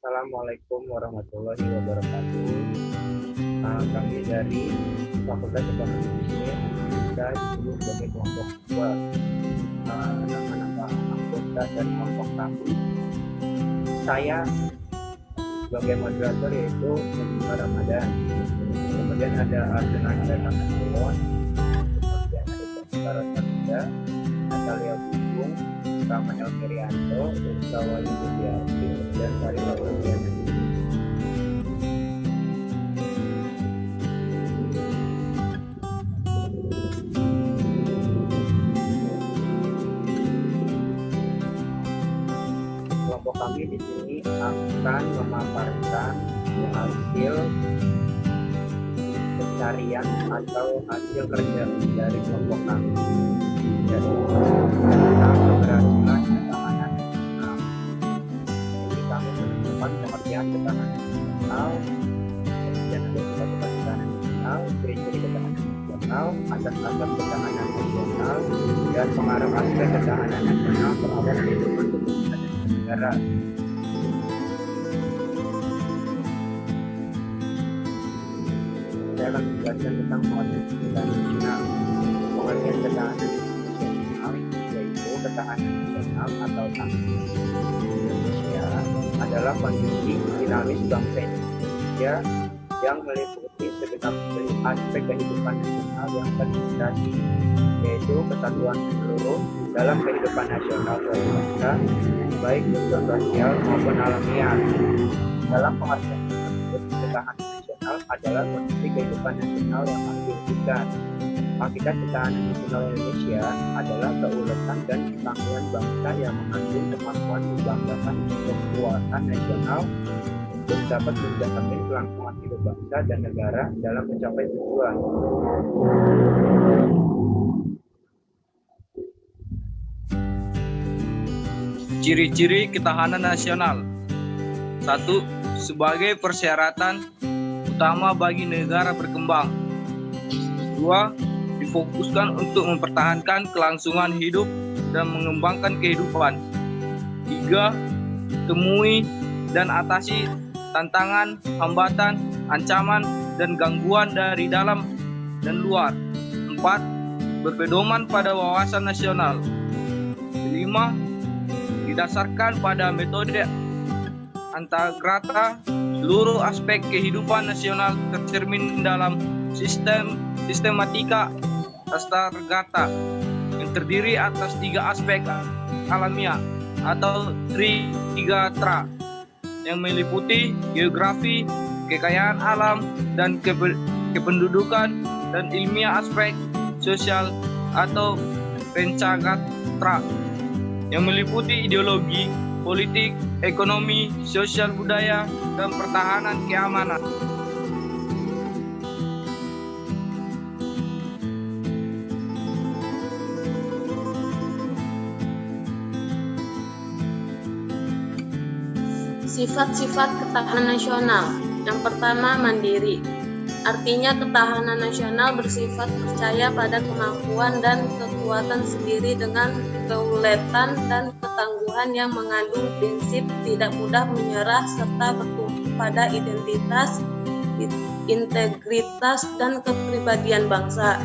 Assalamualaikum warahmatullahi wabarakatuh. Kami dari Fakultas Ekonomi Bisnis kita disebut sebagai kelompok dua, anak-anak anggota dan kelompok kami. Saya sebagai moderator yaitu Muhammad Ramadan. Kemudian ada Arjunan Datangan Kulon, kemudian ada Jessica Rosalinda, Natalia Bubung, Ramanel Kirianto, Ustawali Budiarti, dan Sarila Bagiana. Kelompok kami di sini akan memaparkan hasil pencarian atau hasil kerja dari kelompok kami. Jadi tentang keberhasilan ketahanan nasional. Jadi kami menemukan pengertian ketahanan nasional, kemudian ada ketahanan nasional, ciri-ciri ketahanan nasional, asas-asas ketahanan nasional, dan pengaruh aspek ketahanan nasional terhadap kehidupan berbangsa dan negara. Saya akan menjelaskan tentang pengertian ketahanan nasional. Pengertian ketahanan nasional yaitu ketahanan nasional atau tanggung Indonesia adalah kondisi dinamis bangsa Indonesia yang meliputi segenap aspek kehidupan nasional yang terintegrasi, yaitu kesatuan seluruh dalam kehidupan nasional berbangsa, baik unsur sosial maupun alamiah. Dalam pengertian tersebut, ketahanan nasional adalah kondisi kehidupan nasional yang harus diwujudkan. Hakikat ketahanan nasional Indonesia adalah keuletan dan ketangguhan bangsa yang mengandung kemampuan membanggakan kekuatan nasional untuk dapat menjamin kelangsungan hidup bangsa dan negara dalam mencapai tujuan. Ciri-ciri ketahanan nasional. 1. Sebagai persyaratan utama bagi negara berkembang. 2. Difokuskan untuk mempertahankan kelangsungan hidup dan mengembangkan kehidupan. 3. Temui dan atasi tantangan, hambatan, ancaman, dan gangguan dari dalam dan luar. 4. Berpedoman pada wawasan nasional. 5. Didasarkan pada metode antagrata, seluruh aspek kehidupan nasional tercermin dalam sistematika Astagrata yang terdiri atas 3 aspek alamiah atau Trigatra yang meliputi geografi, kekayaan alam, dan kependudukan, dan ilmiah aspek sosial atau Pencagatra yang meliputi ideologi, politik, ekonomi, sosial budaya, dan pertahanan keamanan. Sifat-sifat ketahanan nasional. Yang pertama, mandiri. Artinya ketahanan nasional bersifat percaya pada kemampuan dan kekuatan sendiri dengan keuletan dan ketangguhan yang mengandung prinsip tidak mudah menyerah serta bertumpu pada identitas, integritas, dan kepribadian bangsa.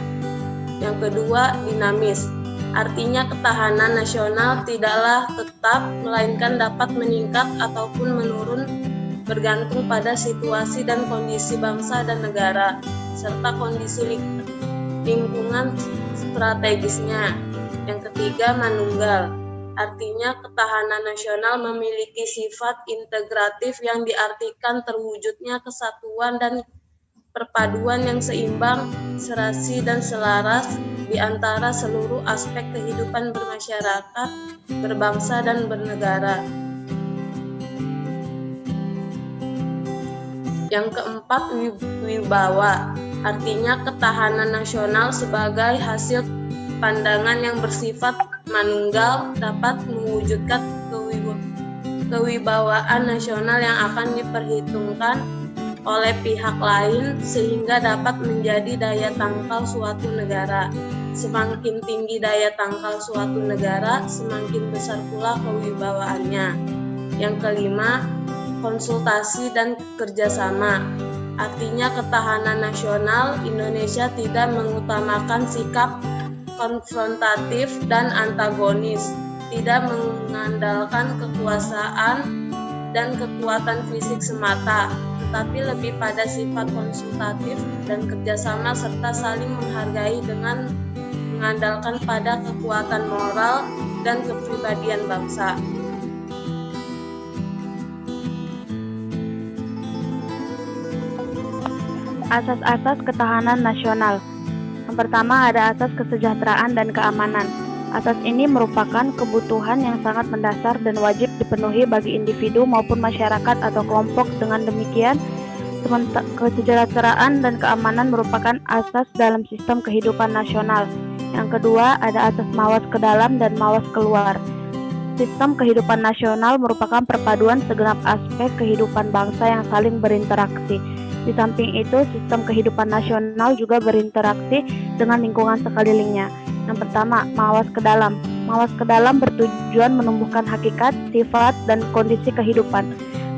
Yang kedua, dinamis. Artinya ketahanan nasional tidaklah tetap, melainkan dapat meningkat ataupun menurun bergantung pada situasi dan kondisi bangsa dan negara, serta kondisi lingkungan strategisnya. Yang ketiga, manunggal. Artinya ketahanan nasional memiliki sifat integratif yang diartikan terwujudnya kesatuan dan perpaduan yang seimbang, serasi, dan selaras di antara seluruh aspek kehidupan bermasyarakat, berbangsa, dan bernegara. Yang keempat, wibawa. Artinya ketahanan nasional sebagai hasil pandangan yang bersifat manunggal dapat mewujudkan kewibawaan nasional yang akan diperhitungkan oleh pihak lain sehingga dapat menjadi daya tangkal suatu negara. Semakin tinggi daya tangkal suatu negara, semakin besar pula kewibawaannya. Yang kelima, konsultasi dan kerjasama. Artinya ketahanan nasional Indonesia tidak mengutamakan sikap konfrontatif dan antagonis, tidak mengandalkan kekuasaan dan kekuatan fisik semata, tetapi lebih pada sifat konsultatif dan kerjasama serta saling menghargai dengan mengandalkan pada kekuatan moral dan kepribadian bangsa. Asas-asas ketahanan nasional. Yang pertama ada asas kesejahteraan dan keamanan. Asas ini merupakan kebutuhan yang sangat mendasar dan wajib dipenuhi bagi individu maupun masyarakat atau kelompok. Dengan demikian, kesejahteraan dan keamanan merupakan asas dalam sistem kehidupan nasional. Yang kedua ada asas mawas ke dalam dan mawas keluar. Sistem kehidupan nasional merupakan perpaduan segenap aspek kehidupan bangsa yang saling berinteraksi. Di samping itu, sistem kehidupan nasional juga berinteraksi dengan lingkungan sekelilingnya. Yang pertama, mawas ke dalam. Mawas ke dalam bertujuan menumbuhkan hakikat, sifat, dan kondisi kehidupan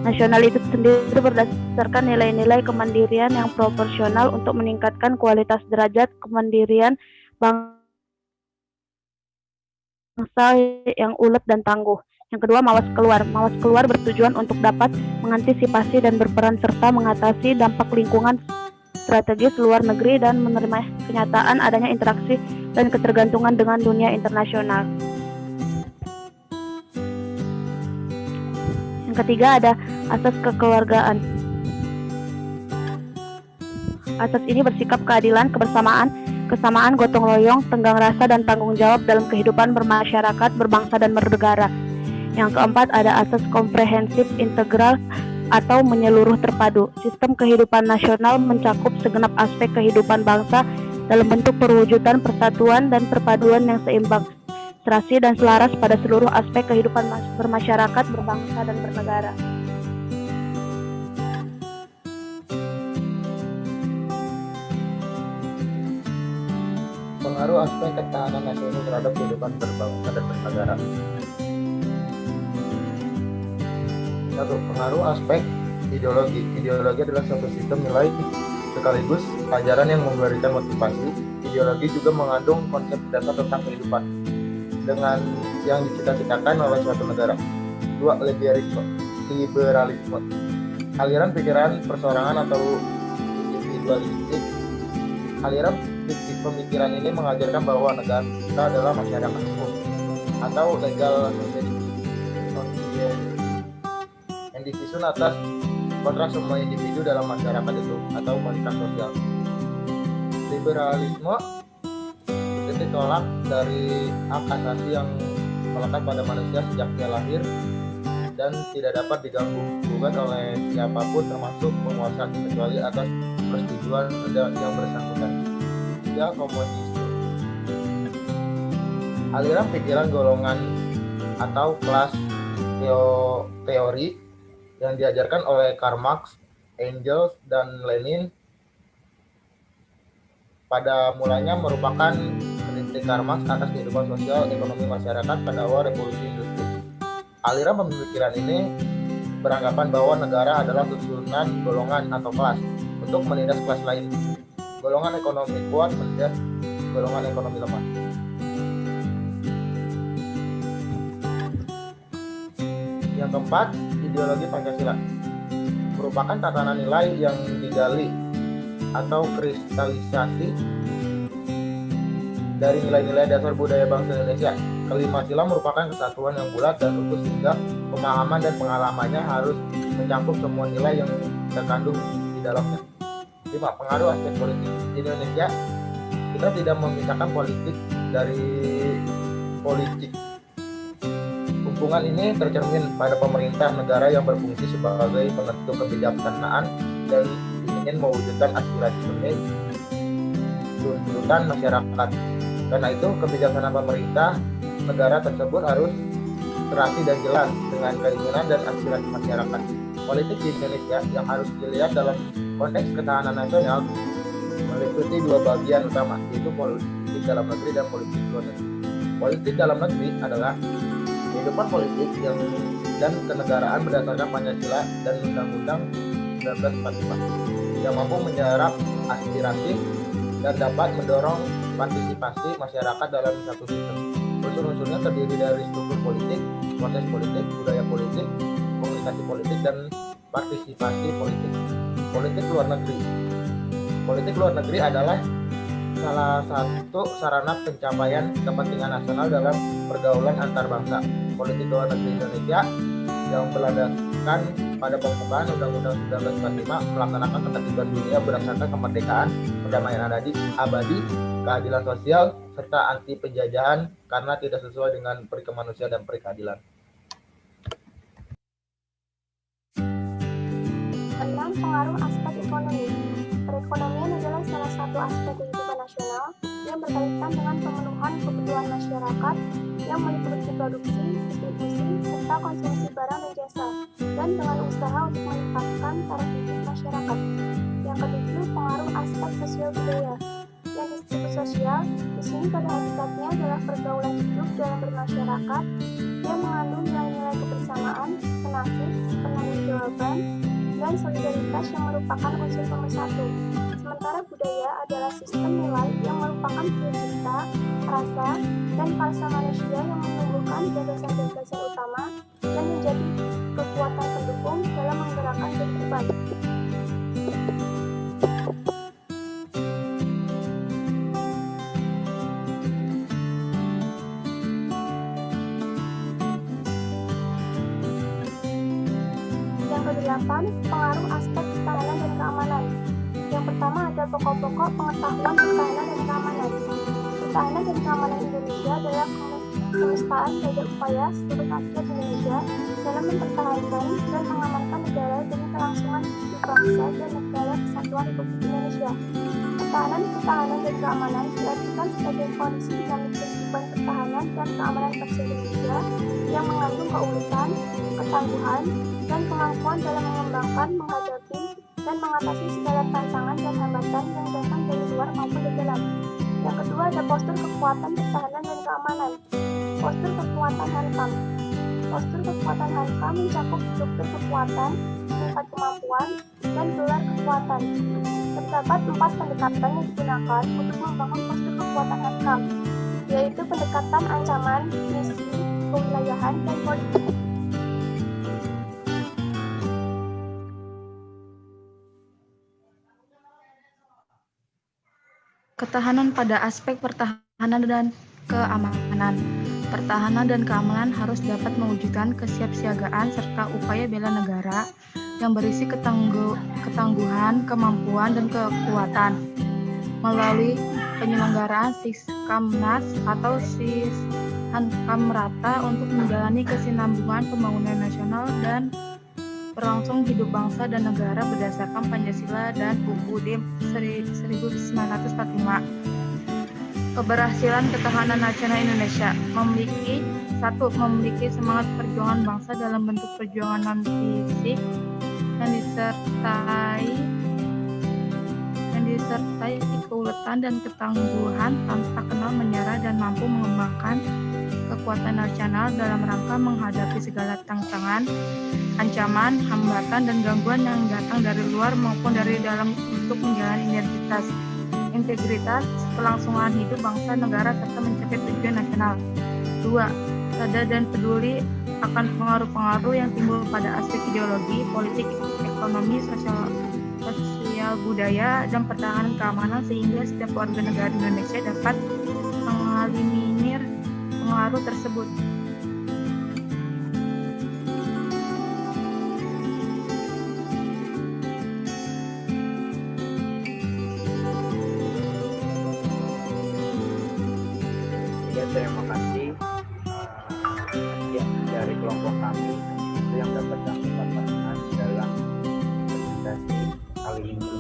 nasional itu sendiri berdasarkan nilai-nilai kemandirian yang proporsional untuk meningkatkan kualitas derajat kemandirian bangsa yang ulet dan tangguh. Yang kedua, mawas keluar. Mawas keluar bertujuan untuk dapat mengantisipasi dan berperan serta mengatasi dampak lingkungan strategis luar negeri dan menerima kenyataan adanya interaksi dan ketergantungan dengan dunia internasional. Yang ketiga ada asas kekeluargaan. Asas ini bersikap keadilan, kesamaan gotong royong, tenggang rasa dan tanggung jawab dalam kehidupan bermasyarakat, berbangsa dan bernegara. Yang keempat ada asas komprehensif integral atau menyeluruh terpadu. Sistem kehidupan nasional mencakup segenap aspek kehidupan bangsa dalam bentuk perwujudan persatuan dan perpaduan yang seimbang, serasi dan selaras pada seluruh aspek kehidupan bermasyarakat, berbangsa dan bernegara. Pengaruh aspek ketahanan nasional terhadap kehidupan berbangsa dan bernegara. Satu, pengaruh aspek ideologi. Ideologi adalah suatu sistem nilai sekaligus ajaran yang memberikan motivasi. Ideologi juga mengandung konsep dasar tentang kehidupan dengan yang dicita-citakan oleh suatu negara. Dua, liberalisme. Aliran pikiran perseorangan atau individualistik. Aliran pemikiran ini mengajarkan bahwa negara adalah masyarakat hukum atau legal society yang disusun atas kontrak semua individu dalam masyarakat itu atau kontrak sosial. Liberalisme titik tolak dari hak asasi yang melekat pada manusia sejak dia lahir dan tidak dapat diganggu gugat oleh siapapun termasuk penguasa kecuali atas persetujuan yang bersangkutan. Tiga, komunisme. Aliran pikiran golongan atau kelas teori yang diajarkan oleh Karl Marx, Engels, dan Lenin pada mulanya merupakan kritik Karl Marx atas kehidupan sosial ekonomi masyarakat pada awal revolusi industri. Aliran pemikiran ini beranggapan bahwa negara adalah susunan golongan atau kelas untuk menindas kelas lain. Golongan ekonomi kuat menindas golongan ekonomi lemah. Yang keempat, ideologi Pancasila merupakan tatanan nilai yang digali atau kristalisasi dari nilai-nilai dasar budaya bangsa Indonesia. Kelima sila merupakan kesatuan yang bulat dan utuh sehingga pemahaman dan pengalamannya harus mencakup semua nilai yang terkandung di dalamnya. 5. Pengaruh aspek politik. Di Indonesia, kita tidak memisahkan politik dari politik. Hubungan ini tercermin pada pemerintah negara yang berfungsi sebagai penentu kebijaksanaan dan ingin mewujudkan aspirasi tuntutan masyarakat. Karena itu, kebijaksanaan pemerintah negara tersebut harus serasi dan jelas dengan keinginan dan aspirasi masyarakat. Politik di Indonesia yang harus dilihat dalam konteks ketahanan nasional meliputi dua bagian utama, yaitu politik dalam negeri dan politik luar negeri. Politik dalam negeri adalah kehidupan politik yang dan kenegaraan berdasarkan Pancasila dan Undang-Undang 1945 yang mampu menyerap aspirasi dan dapat mendorong partisipasi masyarakat dalam satu sistem. Unsur-unsurnya terdiri dari struktur politik, proses politik, budaya politik, komunikasi politik, dan partisipasi politik. Politik luar negeri. Politik luar negeri adalah salah satu sarana pencapaian kepentingan nasional dalam pergaulan antar bangsa. Politik luar negeri Indonesia yang berlandaskan pada pembukaan Undang-Undang 1945 melaksanakan ketertiban dunia berdasarkan kemerdekaan, perdamaian abadi, keadilan sosial, serta anti penjajahan karena tidak sesuai dengan peri kemanusiaan dan peri keadilan. 6. Pengaruh aspek ekonomi. Perekonomian adalah salah satu aspek kehidupan nasional yang berkaitan dengan pemenuhan kebutuhan masyarakat yang meliputi produksi, distribusi, serta konsumsi barang dan jasa, dan dengan usaha untuk meningkatkan taraf hidup masyarakat. Yang ketujuh, pengaruh aspek sosial budaya. Yang disebut sosial, di sini pada hakikatnya adalah pergaulan hidup dalam bermasyarakat yang mengandung nilai-nilai kebersamaan, penasih, penanggung-jawaban, dan solidaritas yang merupakan unsur pemersatu. Sementara budaya adalah sistem nilai yang merupakan cita, rasa, dan falsafah manusia yang menumbuhkan gagasan-gagasan utama dan menjadi kekuatan pendukung dalam menggerakkan kehidupan. Yang kedelapan, pengaruh aspek pertahanan dan keamanan. Yang pertama ada pokok-pokok pengetahuan pertahanan dan keamanan. Pertahanan dan keamanan Indonesia adalah semestaan dari upaya seluruh rakyat Indonesia dalam mempertahankan dan mengamankan negara demi kelangsungan hidup bangsa dan negara kesatuan Republik Indonesia. Pertahanan dan keamanan diartikan sebagai kondisi dinamik kehidupan pertahanan dan keamanan bangsa Indonesia yang mengandung keuletan, ketangguhan, dan kemampuan dalam mengembangkan, menghadapi, dan mengatasi segala tantangan dan hambatan yang datang dari luar maupun dari dalam. Yang kedua ada postur kekuatan pertahanan dan keamanan. Postur kekuatan Hankam. Postur kekuatan Hankam mencakup struktur kekuatan, tingkat kemampuan, dan gelar kekuatan. Terdapat 4 pendekatan yang digunakan untuk membangun postur kekuatan Hankam, yaitu pendekatan ancaman, misi, kewilayahan, dan politik. Ketahanan pada aspek pertahanan dan keamanan. Pertahanan dan keamanan harus dapat mewujudkan kesiapsiagaan serta upaya bela negara yang berisi ketangguhan, kemampuan, dan kekuatan melalui penyelenggaraan Siskamnas atau Sishankam rata untuk menjalani kesinambungan pembangunan nasional dan berlangsung hidup bangsa dan negara berdasarkan Pancasila dan UUD 1945. Keberhasilan ketahanan nasional Indonesia memiliki semangat perjuangan bangsa dalam bentuk perjuangan non-fisik yang disertai keuletan dan ketangguhan tanpa kenal menyerah dan mampu mengembangkan kekuatan nasional dalam rangka menghadapi segala tantangan, ancaman, hambatan, dan gangguan yang datang dari luar maupun dari dalam untuk menjalani integritas, kelangsungan hidup bangsa negara serta mencapai tujuan nasional. 2. Sadar dan peduli akan pengaruh-pengaruh yang timbul pada aspek ideologi, politik, ekonomi, sosial budaya, dan pertahanan keamanan sehingga setiap warga negara Indonesia dapat mengeliminir pengaruh tersebut. Terima kasih dari kelompok kami itu yang dapat kami paparkan dalam presentasi kali ini.